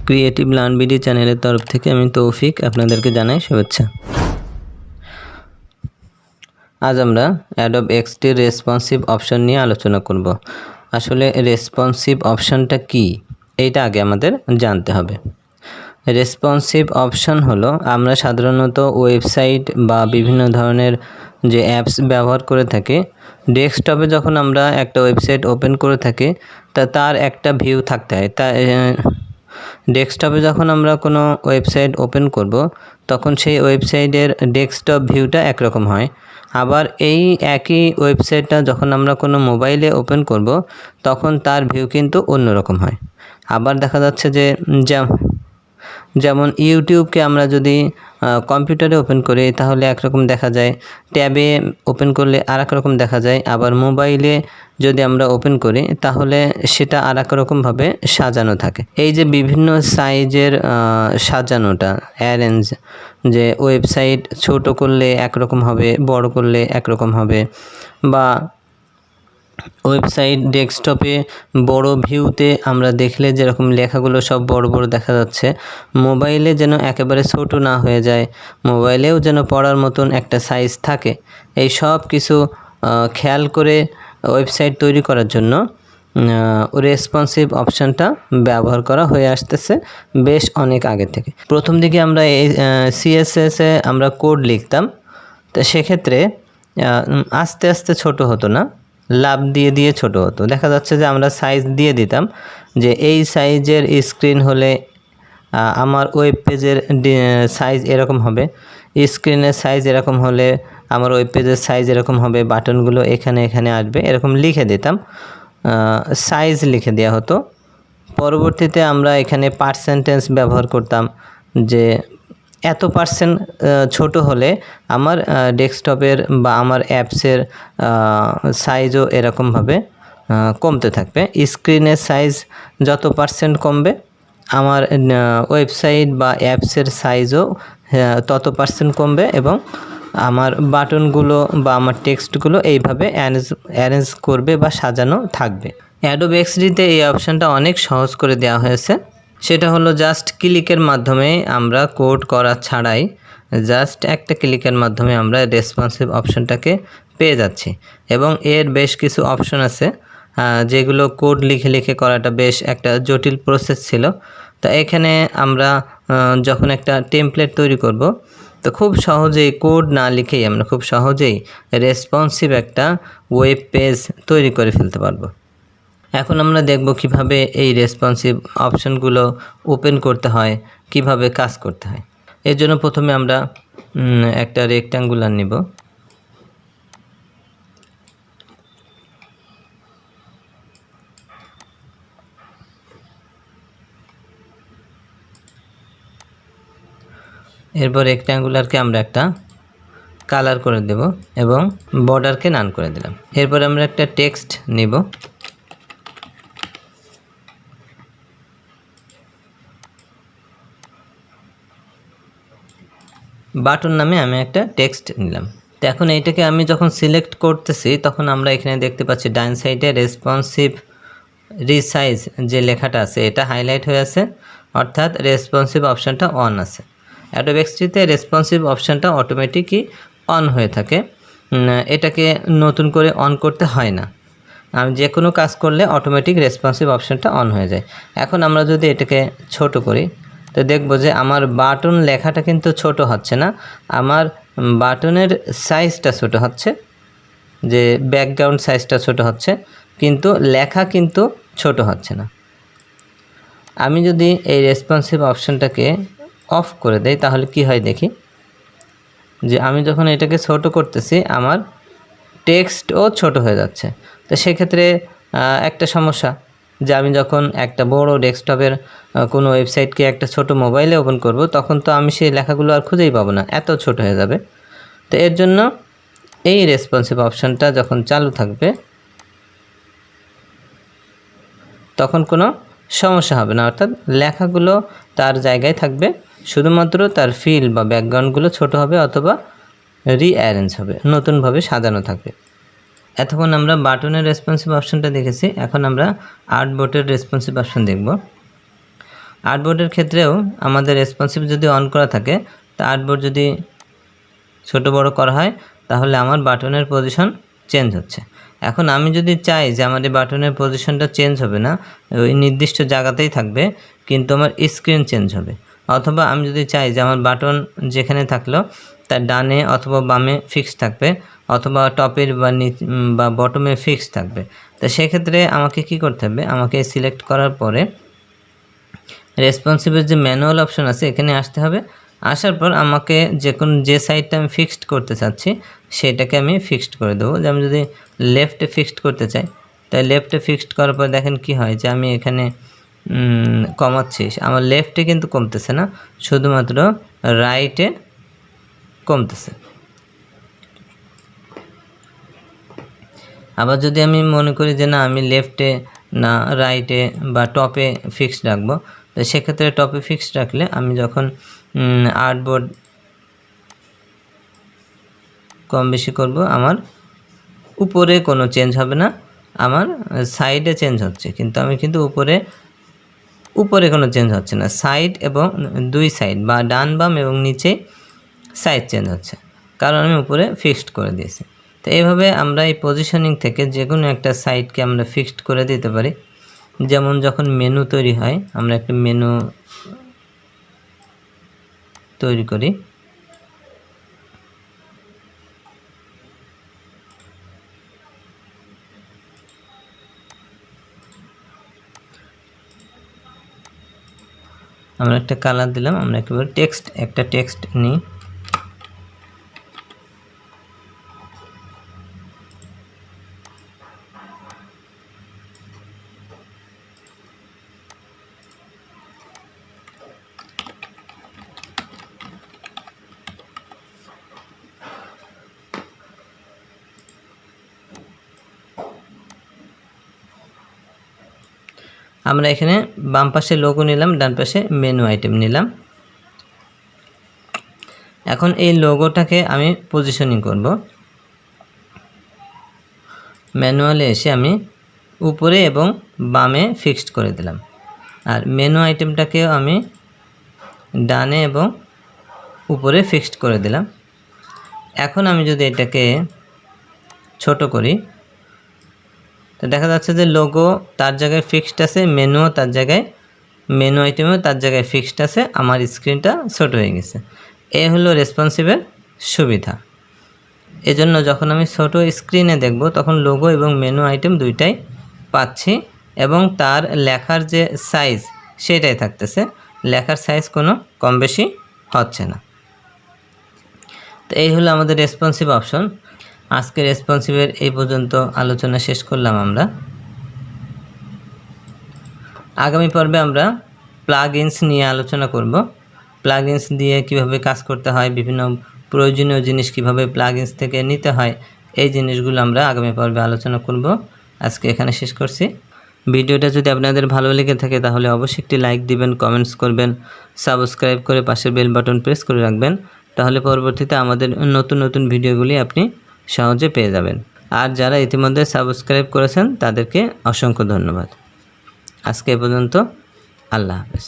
creativelearnbd চ্যানেলের তরফ থেকে আমি তৌফিক আপনাদেরকে জানাই শুভেচ্ছা। আজ আমরা Adobe XD এর রেসপন্সিভ অপশন নিয়ে আলোচনা করব। আসলে রেসপন্সিভ অপশনটা কি এইটা আগে আমাদের জানতে হবে। রেসপন্সিভ অপশন হলো আমরা সাধারণত ওয়েবসাইট বা বিভিন্ন ধরনের যে অ্যাপস ব্যবহার করে থাকি, ডেস্কটপে যখন আমরা একটা ওয়েবসাইট ওপেন করে থাকি তার একটা ভিউ থাকতে হয়। ডেস্কটপে যখন আমরা কোনো ওয়েবসাইট ওপেন করব তখন সেই ওয়েবসাইটের ডেস্কটপ ভিউটা একরকম হয়। আবার এই একই ওয়েবসাইটটা যখন আমরা কোনো মোবাইলে ওপেন করব তখন তার ভিউ কিন্তু অন্যরকম হয়। আবার দেখা যাচ্ছে যে যেমন ইউটিউবকে আমরা যদি কম্পিউটারে ওপেন করি তাহলে একরকম দেখা যায়, ট্যাবে ওপেন করলে আর এক রকম দেখা যায়, আবার মোবাইলে যদি আমরা ওপেন করি তাহলে সেটা আর এক রকমভাবে সাজানো থাকে। এই যে বিভিন্ন সাইজের সাজানোটা অ্যারেঞ্জ, যে ওয়েবসাইট ছোট করলে একরকম হবে, বড় করলে একরকম হবে, বা ওয়েবসাইট ডেস্কটপে বড় ভিউতে আমরা দেখলে যেরকম লেখাগুলো সব বড় বড় দেখা যাচ্ছে, মোবাইলে যেন একেবারে ছোট না হয়ে যায়, মোবাইলেও যেন পড়ার মতন একটা সাইজ থাকে। এই সব কিছু খেয়াল করে ওয়েবসাইট তৈরি করার জন্য রেসপন্সিভ অপশানটা ব্যবহার করা হয়ে আসতেছে বেশ অনেক আগে থেকে। প্রথম দিকে আমরা এই সিএসএসে আমরা কোড লিখতাম, তো সেক্ষেত্রে আস্তে আস্তে ছোট হতো না, লাভ দিয়ে দিয়ে ছোট হতো। দেখা যাচ্ছে যে আমরা সাইজ দিয়ে দিতাম যে এই সাইজের স্ক্রিন হলে আমার ওয়েব পেজের সাইজ এরকম হবে, স্ক্রিনের সাইজ এরকম হলে আমার ওয়েব পেজের সাইজ এরকম হবে, বাটনগুলো এখানে এখানে আসবে, এরকম লিখে দিতাম, সাইজ লিখে দেওয়া হতো। পরবর্তীতে আমরা এখানে পার্সেন্টেজ ব্যবহার করতাম, যে এত পার্সেন্ট ছোট হলে আমার ডেস্কটপের বা আমার অ্যাপসের সাইজও এরকমভাবে কমতে থাকবে। স্ক্রিনের সাইজ যত পার্সেন্ট কমবে আমার ওয়েবসাইট বা অ্যাপসের সাইজও তত পার্সেন্ট কমবে, এবং আমার বাটনগুলো বা আমার টেক্সটগুলো এইভাবে অ্যারেঞ্জ করবে বা সাজানো থাকবে। অ্যাডোব এক্সডিতে এই অপশানটা অনেক সহজ করে দেওয়া হয়েছে। সেটা হলো জাস্ট ক্লিকের মাধ্যমে আমরা কোড করা ছাড়াই জাস্ট একটা ক্লিকের মাধ্যমে আমরা রেসপন্সিভ অপশানটাকে পেয়ে যাচ্ছি। এবং এর বেশ কিছু অপশন আছে যেগুলো কোড লিখে লিখে করাটা বেশ একটা জটিল প্রসেস ছিল। তো এখানে আমরা যখন একটা টেমপ্লেট তৈরি করব তো খুব সহজেই কোড না লিখেই আমরা খুব সহজেই রেসপন্সিভ একটা ওয়েব পেজ তৈরি করে ফেলতে পারবো। এখন আমরা দেখব কিভাবে এই রেসপন্সিভ অপশনগুলো ওপেন করতে হয়, কিভাবে কাজ করতে হয়। এর জন্য প্রথমে আমরা একটা রেক্ট্যাঙ্গুলার নিব, এরপর রেক্ট্যাঙ্গুলারকে আমরা একটা কালার করে দেব এবং বর্ডারকে নান করে দিলাম। এরপর আমরা একটা টেক্সট নিব, বাটন নামে আমি একটা টেক্সট নিলাম। তো এখন এইটাকে আমি যখন সিলেক্ট করতেছি তখন আমরা এখানে দেখতে পাচ্ছি ডান সাইডে রেসপন্সিভ রিসাইজ যে লেখাটা আছে এটা হাইলাইট হয়ে আছে, অর্থাৎ রেসপন্সিভ অপশানটা অন আছে। অ্যাডোব এক্সডিতে রেসপন্সিভ অপশানটা অটোমেটিকই অন হয়ে থাকে, এটাকে নতুন করে অন করতে হয় না। আমি যে কোনো কাজ করলে অটোমেটিক রেসপন্সিভ অপশানটা অন হয়ে যায়। এখন আমরা যদি এটাকে ছোট করি তো দেখব যে আমার বাটন লেখাটা কিন্তু ছোট হচ্ছে না, আমার বাটনের সাইজটা ছোট হচ্ছে, যে ব্যাকগ্রাউন্ড সাইজটা ছোট হচ্ছে, কিন্তু লেখা কিন্তু ছোট হচ্ছে না। আমি যদি এই রেসপন্সিভ অপশানটাকে অফ করে দেই তাহলে কি হয় দেখি, যে আমি যখন এটাকে ছোট করতেছি আমার টেক্সটও ছোট হয়ে যাচ্ছে। তো সেক্ষেত্রে একটা সমস্যা, যে আমি যখন একটা বড় ডেস্কটপের কোনো ওয়েবসাইটকে একটা ছোট মোবাইলে ওপেন করব তখন তো আমি সেই লেখাগুলো আর খুঁজেই পাবো না, এত ছোট হয়ে যাবে। তো এর জন্য এই রেসপন্সিভ অপশানটা যখন চালু থাকবে তখন কোনো সমস্যা হবে না, অর্থাৎ লেখাগুলো তার জায়গায় থাকবে, শুধুমাত্র তার ফিল বা ব্যাকগ্রাউন্ডগুলো ছোট হবে অথবা রিঅ্যারেঞ্জ হবে, নতুনভাবে সাজানো থাকবে। এতক্ষণ আমরা বাটনের রেসপন্সিভ অপশানটা দেখেছি, এখন আমরা আর্টবোর্ডের রেসপন্সিভ অপশান দেখব। আর্টবোর্ডের ক্ষেত্রেও আমাদের রেসপন্সিভ যদি অন করা থাকে, তা আর্টবোর্ড যদি ছোট বড় করা হয় তাহলে আমার বাটনের পজিশন চেঞ্জ হচ্ছে। এখন আমি যদি চাই যে আমার এই বাটনের পজিশনটা চেঞ্জ হবে না, ওই নির্দিষ্ট জায়গাতেই থাকবে, কিন্তু আমার স্ক্রিন চেঞ্জ হবে, অথবা আমি যদি চাই যে আমার বাটন যেখানে থাকলো তার ডানে অথবা বামে ফিক্স থাকবে, অথবা টপের বা বটমে ফিক্স থাকবে, তো সেক্ষেত্রে আমাকে কি করতে হবে, আমাকে সিলেক্ট করার পরে রেসপন্সিভের যে ম্যানুয়াল অপশন আছে এখানে আসতে হবে। আসার পর আমাকে যে সাইডটা আমি ফিক্সড করতে চাচ্ছি সেটাকে আমি ফিক্সড করে দেবো। যে আমি যদি লেফটে ফিক্সড করতে চাই, তাই লেফটে ফিক্সড করার পর দেখেন কি হয়, যে আমি এখানে কমাচ্ছি, আমার লেফটে কিন্তু কমতেছে না, শুধুমাত্র রাইটে কমতেছে। আবার যদি আমি মনে করি যে না আমি লেফটে না রাইটে বা টপে ফিক্সড রাখবো, তো সেক্ষেত্রে টপে ফিক্সড রাখলে আমি যখন আর্টবোর্ড কম বেশি করব, আমার উপরে কোনো চেঞ্জ হবে না, আমার সাইডে চেঞ্জ হচ্ছে, কিন্তু আমি কিন্তু উপরে কোনো চেঞ্জ হচ্ছে না, সাইড এবং দুই সাইড বা ডান বাম এবং নিচে সাইজ চেঞ্জ হচ্ছে, কারণ আমি উপরে ফিক্সড করে দিয়েছি। তো এইভাবে আমরা এই পজিশনিং থেকে যে কোনো একটা সাইডকে আমরা ফিক্সড করে দিতে পারি। যেমন যখন মেনু তৈরি হয়, আমরা একটা মেনু তৈরি করি, আমরা একটা কালার দিলাম, আমরা একেবারে একটা টেক্সট নিই, আমরা এখানে বাম পাশে লোগো নিলাম, ডান পাশে মেনু আইটেম নিলাম। এখন এই লোগোটাকে আমি পজিশনিং করব, ম্যানুয়ালে এসে আমি উপরে এবং বামে ফিক্সড করে দিলাম, আর মেনু আইটেমটাকেও আমি ডানে এবং উপরে ফিক্সড করে দিলাম। এখন আমি যদি এটাকে ছোট করি, তো দেখা যাচ্ছে যে লোগো তার জায়গায় ফিক্সড আছে, মেনুও তার জায়গায়, মেনু আইটেমও তার জায়গায় ফিক্সড আছে, আমার স্ক্রিনটা ছোট হয়ে গেছে। এই হলো রেসপন্সিভের সুবিধা। এজন্য যখন আমি ছোট স্ক্রিনে দেখব তখন লোগো এবং মেনু আইটেম দুইটাই পাচ্ছি, এবং তার লেখার যে সাইজ সেটাই থাকতেছে, লেখার সাইজ কোনো কম বেশি হচ্ছে না। তো এই হলো আমাদের রেসপন্সিভ অপশন। আজকে রেসপন্সিভের এই পর্যন্ত আলোচনা শেষ করলাম আমরা। আগামী পর্বে আমরা প্লাগইনস নিয়ে আলোচনা করব। প্লাগইনস দিয়ে কিভাবে কাজ করতে হয়, বিভিন্ন প্রয়োজনীয় জিনিস কিভাবে প্লাগইনস থেকে নিতে হয়, এই জিনিসগুলো আমরা আগামী পর্বে আলোচনা করব। আজকে এখানে শেষ করছি। ভিডিওটা যদি আপনাদের ভালো লেগে থাকে তাহলে অবশ্যই একটি লাইক দিবেন, কমেন্টস করবেন, সাবস্ক্রাইব করে পাশের বেল বাটন প্রেস করে রাখবেন, তাহলে পরবর্তীতে আমাদের নতুন নতুন ভিডিওগুলি আপনি সহজে পেয়ে যাবেন। আর যারা ইতিমধ্যে সাবস্ক্রাইব করেছেন তাদেরকে অসংখ্য ধন্যবাদ। আজকে এ পর্যন্ত, আল্লাহ হাফেজ।